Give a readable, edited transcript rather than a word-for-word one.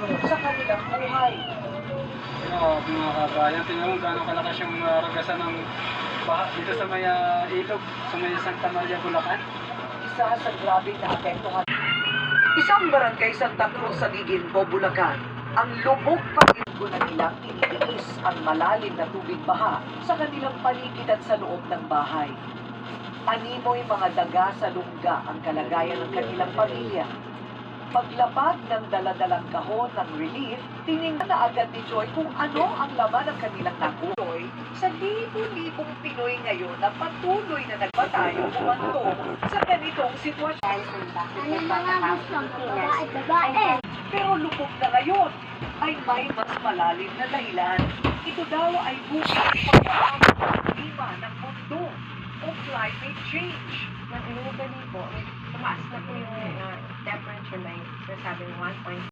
sa kanilang buhay. Mga kabayan, tingnan mo gano'ng kalakas yung ragasan ng baha dito sa may ilog, sa may Santa Maria, Bulacan. Isa sa grabing naapektuhan. Isang barangay Santa Cruz sa Giginto, Bulacan, ang lubog pag-igo na nilang tinitiis ang malalim na tubig baha sa kanilang paligid at sa loob ng bahay. Animoy mga daga sa lungga ang kalagayan ng kanilang pamilya. Paglapag ng daladalang kahon ng relief, tiningnan na agad ni Joy kung ano ang laman ng kanilang nakuloy sa libo-libong Pinoy ngayon na patuloy na nagpatayo umantong sa ganitong sitwasyon. Pero lubog na ngayon ay may mas malalim na dahilan. Ito daw ay bukas pagbabago ng klima ng mundo o climate change. Globally po, tumaas na po yung temperature by, sabi 1.5